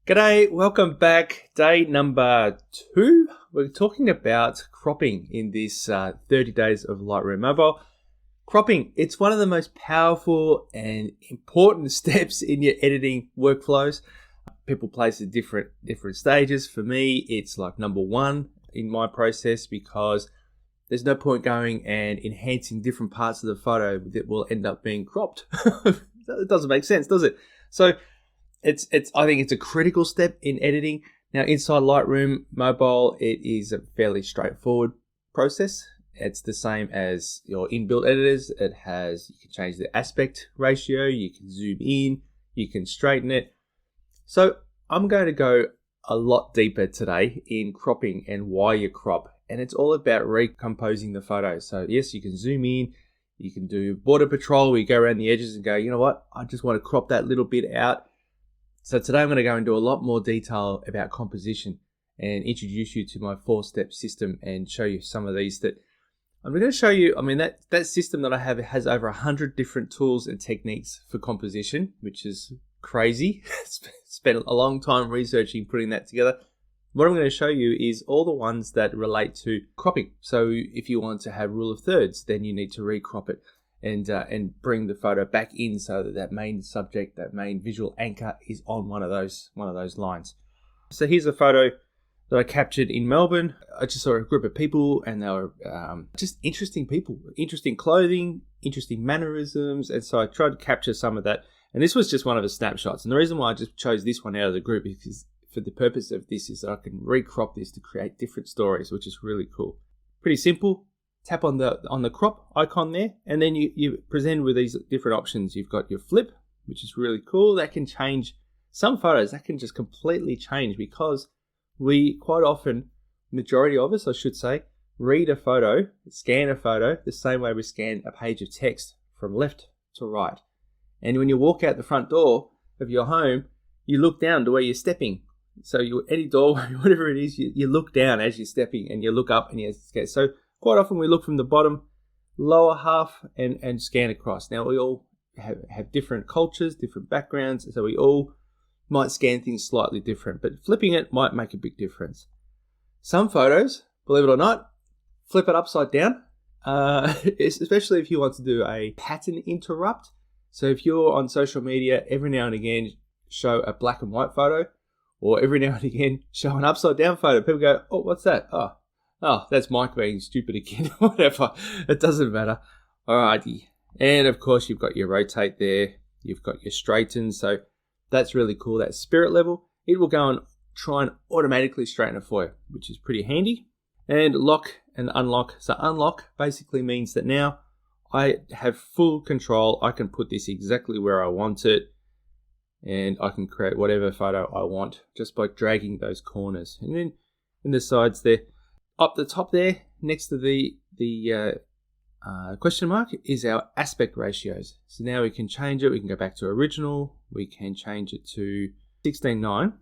G'day, welcome back. Day number 2. We're talking about cropping in this 30 Days of Lightroom Mobile. Cropping, it's one of the most powerful and important steps in your editing workflows. People place it different stages. For me, it's like number 1 in my process because there's no point going and enhancing different parts of the photo that will end up being cropped. It doesn't make sense, does it? So I think it's a critical step in editing. Now, inside Lightroom Mobile, it is a fairly straightforward process. It's the same as your inbuilt editors. You can change the aspect ratio, you can zoom in, you can straighten it. So I'm going to go a lot deeper today in cropping and why you crop. And it's all about recomposing the photo. So yes, you can zoom in, you can do border patrol where you go around the edges and go, you know what, I just want to crop that little bit out. So today I'm going to go into a lot more detail about composition and introduce you to my 4-step system and show you some of these that I'm going to show you. I mean, that system that I have has over 100 different tools and techniques for composition, which is crazy. Spent a long time researching, putting that together. What I'm going to show you is all the ones that relate to cropping. So if you want to have rule of thirds, then you need to recrop it and bring the photo back in so that main subject, that main visual anchor is on one of those lines. So here's a photo that I captured in Melbourne. I just saw a group of people and they were just interesting people, interesting clothing, interesting mannerisms. And so I tried to capture some of that. And this was just one of the snapshots. And the reason why I just chose this one out of the group is because for the purpose of this is that I can recrop this to create different stories, which is really cool. Pretty simple. Tap on the crop icon there, and then you present with these different options. You've got your flip, which is really cool. That can change some photos. That can just completely change because we quite often, majority of us, I should say, read a photo, scan a photo the same way we scan a page of text from left to right. And when you walk out the front door of your home, you look down to where you're stepping. So any door, whatever it is, you look down as you're stepping, and you look up and you scan. So quite often we look from the bottom, lower half, and scan across. Now we all have different cultures, different backgrounds, so we all might scan things slightly different, but flipping it might make a big difference. Some photos, believe it or not, flip it upside down, especially if you want to do a pattern interrupt. So if you're on social media, every now and again show a black and white photo, or every now and again show an upside down photo. People go, oh, what's that? Oh, that's Mike being stupid again. Whatever. It doesn't matter. Alrighty. And of course, you've got your rotate there. You've got your straighten. So that's really cool. That spirit level, it will go and try and automatically straighten it for you, which is pretty handy. And lock and unlock. So unlock basically means that now I have full control. I can put this exactly where I want it. And I can create whatever photo I want just by dragging those corners. And then in the sides there, up the top there, next to the question mark, is our aspect ratios. So now we can change it. We can go back to original. We can change it to 16:9. Okay.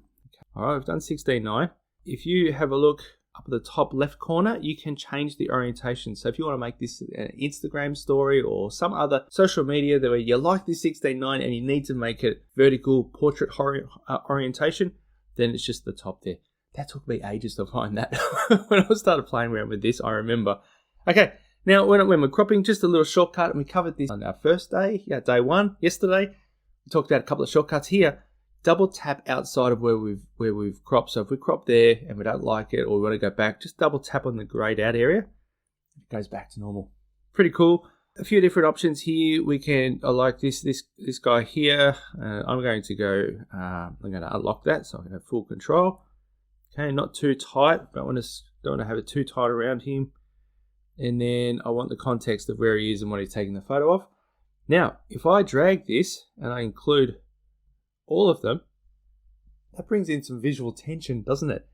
All right, I've done 16:9. If you have a look up at the top left corner, you can change the orientation. So if you want to make this an Instagram story or some other social media where you like this 16:9 and you need to make it vertical portrait orientation, then it's just the top there. That took me ages to find that. When I started playing around with this, I remember. Okay, now when we're cropping, just a little shortcut, and we covered this on our first day, day 1, yesterday. We talked about a couple of shortcuts here. Double tap outside of where we've cropped. So if we crop there and we don't like it or we want to go back, just double tap on the grayed out area. It goes back to normal. Pretty cool. A few different options here. I like this guy here. I'm going to unlock that so I can have full control. Okay, not too tight. Don't want to have it too tight around him. And then I want the context of where he is and what he's taking the photo of. Now, if I drag this and I include all of them, that brings in some visual tension, doesn't it?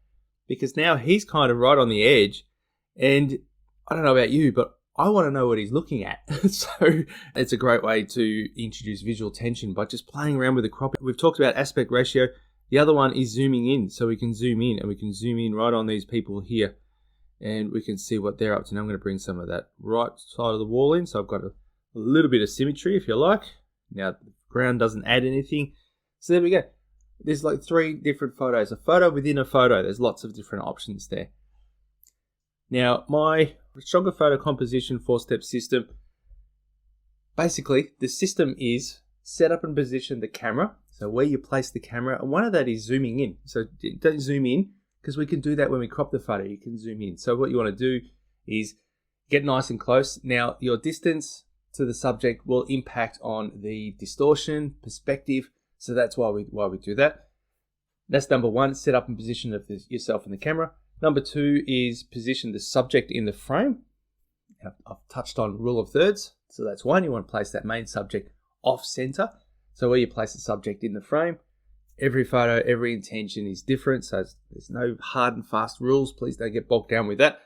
Because now he's kind of right on the edge, and I don't know about you, but I want to know what he's looking at. So it's a great way to introduce visual tension by just playing around with the cropping. We've talked about aspect ratio. The other one is zooming in. So we can zoom in, and we can zoom in right on these people here, and we can see what they're up to. Now I'm going to bring some of that right side of the wall in. So I've got a little bit of symmetry, if you like. Now the ground doesn't add anything. So there we go. There's like 3 different photos, a photo within a photo. There's lots of different options there. Now, my stronger photo composition 4-step system, basically the system is set up and position the camera. So where you place the camera, and one of that is zooming in. So don't zoom in, because we can do that when we crop the photo. You can zoom in. So what you want to do is get nice and close. Now, your distance to the subject will impact on the distortion, perspective. So that's why we do that. That's number 1, set up and position of yourself in the camera. Number 2 is position the subject in the frame. I've touched on rule of thirds. So that's 1, you want to place that main subject off center. So where you place the subject in the frame, every photo, every intention is different. So there's no hard and fast rules. Please don't get bogged down with that.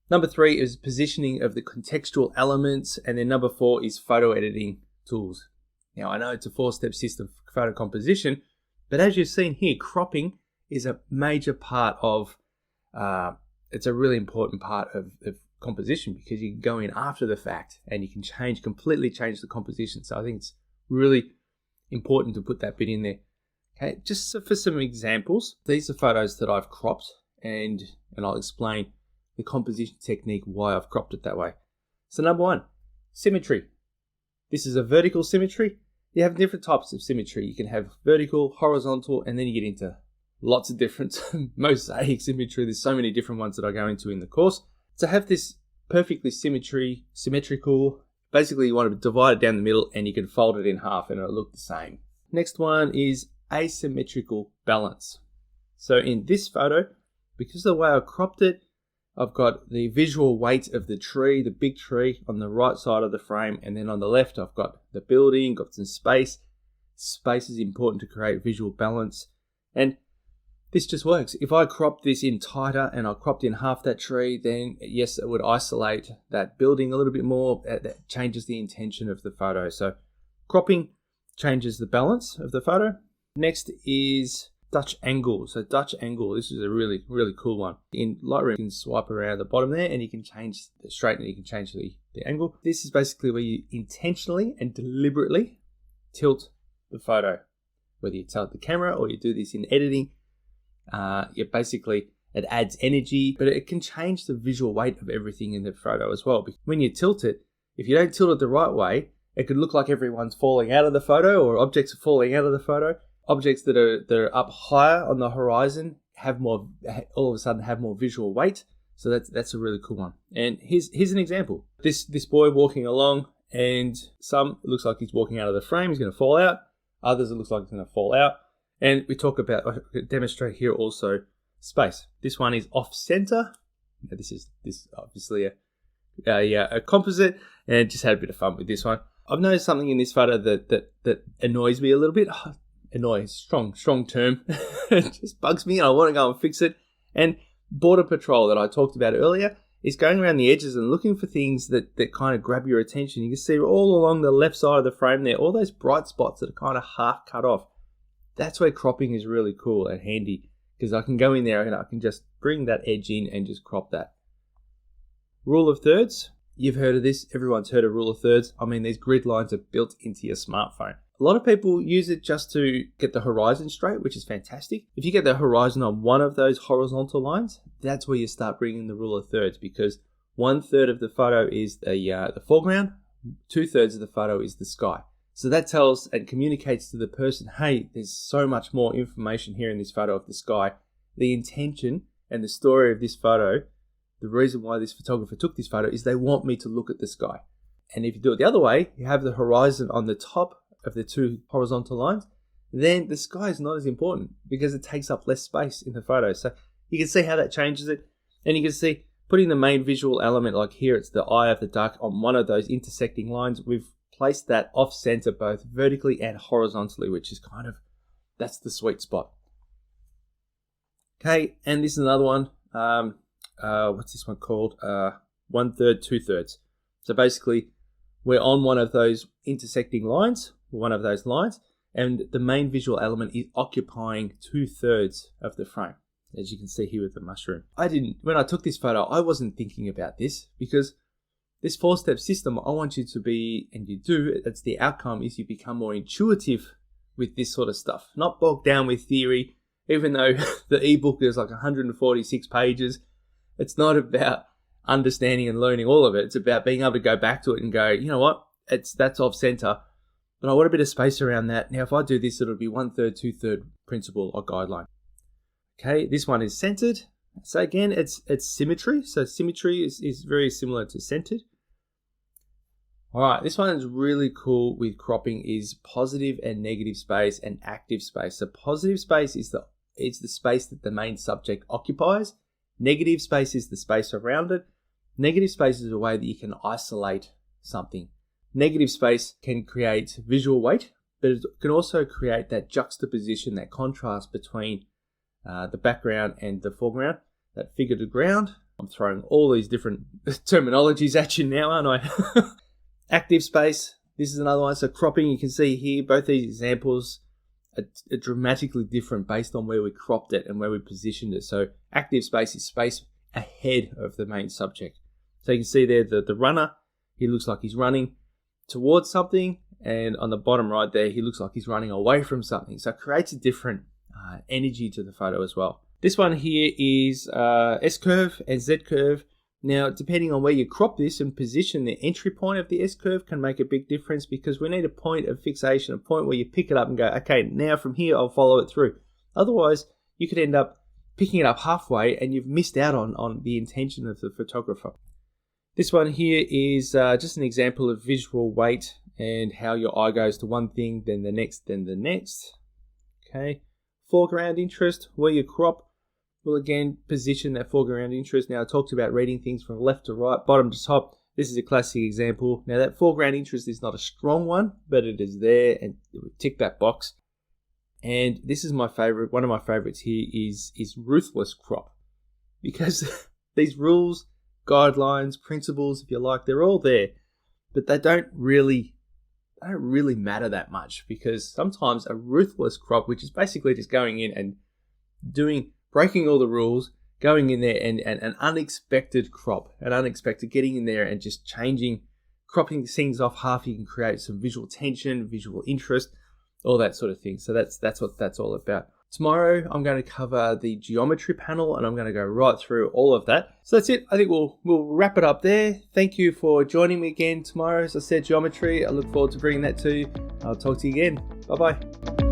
Number 3 is positioning of the contextual elements. And then number 4 is photo editing tools. Now, I know it's a 4-step system for photo composition, but as you've seen here, cropping is a major part of, it's a really important part of composition, because you can go in after the fact and you can completely change the composition. So I think it's really important to put that bit in there. Okay, just for some examples, these are photos that I've cropped, and I'll explain the composition technique, why I've cropped it that way. So number 1, symmetry. This is a vertical symmetry. You have different types of symmetry. You can have vertical, horizontal, and then you get into lots of different mosaic symmetry. There's so many different ones that I go into in the course. To have this perfectly symmetrical, basically you want to divide it down the middle and you can fold it in half and it'll look the same. Next one is asymmetrical balance. So in this photo, because of the way I cropped it, I've got the visual weight of the tree, the big tree, on the right side of the frame, and then on the left I've got the building, got some space. Space is important to create visual balance, and this just works. If I crop this in tighter and I cropped in half that tree, then yes, it would isolate that building a little bit more. That changes the intention of the photo. So cropping changes the balance of the photo. Next is Dutch angle. So Dutch angle, this is a really, really cool one. In Lightroom, you can swipe around the bottom there and you can change the straighten, you can change the angle. This is basically where you intentionally and deliberately tilt the photo. Whether you tilt the camera or you do this in editing, it adds energy, but it can change the visual weight of everything in the photo as well. When you tilt it, if you don't tilt it the right way, it could look like everyone's falling out of the photo, or objects are falling out of the photo. Objects that are up higher on the horizon all of a sudden have more visual weight. So that's a really cool one. And here's an example. This boy walking along, and it looks like he's walking out of the frame. He's going to fall out. Others, it looks like he's going to fall out. And we talk about, I demonstrate here also, space. This one is off center. Now this is obviously a composite, and just had a bit of fun with this one. I've noticed something in this photo that annoys me a little bit. Annoys, strong term. It just bugs me and I want to go and fix it. And border patrol that I talked about earlier is going around the edges and looking for things that kind of grab your attention. You can see all along the left side of the frame there, all those bright spots that are kind of half cut off. That's where cropping is really cool and handy, because I can go in there and I can just bring that edge in and just crop that. Rule of thirds. You've heard of this. Everyone's heard of rule of thirds. I mean, these grid lines are built into your smartphone. A lot of people use it just to get the horizon straight, which is fantastic. If you get the horizon on one of those horizontal lines, that's where you start bringing the rule of thirds, because 1/3 of the photo is the foreground, 2/3 of the photo is the sky. So that tells and communicates to the person, hey, there's so much more information here in this photo of the sky. The intention and the story of this photo, the reason why this photographer took this photo is they want me to look at the sky. And if you do it the other way, you have the horizon on the top of the 2 horizontal lines, then the sky is not as important because it takes up less space in the photo. So you can see how that changes it. And you can see putting the main visual element, like here it's the eye of the duck, on one of those intersecting lines. We've placed that off center both vertically and horizontally, which is that's the sweet spot. Okay, and this is another one. What's this one called? 1/3, 2/3. So basically we're on one of those intersecting lines, and the main visual element is occupying 2/3 of the frame, as you can see here with the mushroom. When I took this photo, I wasn't thinking about this, because this 4-step system, I want you to be, and you do, that's the outcome, is you become more intuitive with this sort of stuff, not bogged down with theory. Even though the ebook is like 146 pages, it's not about understanding and learning all of it. It's about being able to go back to it and go, you know what, that's off center, but I want a bit of space around that. Now, if I do this, it'll be 1/3, 2/3 principle or guideline. Okay, this one is centered. So again, it's symmetry. So symmetry is very similar to centered. All right, this one is really cool with cropping is positive and negative space and active space. So positive space is the space that the main subject occupies. Negative space is the space around it. Negative space is a way that you can isolate something. Negative space can create visual weight, but it can also create that juxtaposition, that contrast between the background and the foreground, that figure to ground. I'm throwing all these different terminologies at you now, aren't I? Active space, this is another one. So cropping, you can see here, both these examples are dramatically different based on where we cropped it and where we positioned it. So active space is space ahead of the main subject. So you can see there the runner, he looks like he's running towards something, and on the bottom right there, he looks like he's running away from something. So it creates a different energy to the photo as well. This one here is S-curve and Z-curve. Now, depending on where you crop this and position, the entry point of the S-curve can make a big difference, because we need a point of fixation, a point where you pick it up and go, okay, now from here I'll follow it through. Otherwise, you could end up picking it up halfway and you've missed out on the intention of the photographer. This one here is just an example of visual weight and how your eye goes to one thing, then the next, then the next. Okay, foreground interest, where you crop. We'll again position that foreground interest. Now, I talked about reading things from left to right, bottom to top. This is a classic example. Now, that foreground interest is not a strong one, but it is there, and it would tick that box. And this is my favorite. One of my favorites here is ruthless crop, because these rules, guidelines, principles, if you like, they're all there, but they don't really matter that much, because sometimes a ruthless crop, which is basically just going in and breaking all the rules, going in there and an unexpected crop, getting in there and just cropping things off half, you can create some visual tension, visual interest, all that sort of thing. So that's what that's all about. Tomorrow, I'm going to cover the geometry panel, and I'm going to go right through all of that. So that's it. I think we'll wrap it up there. Thank you for joining me again tomorrow. As I said, geometry. I look forward to bringing that to you. I'll talk to you again. Bye-bye.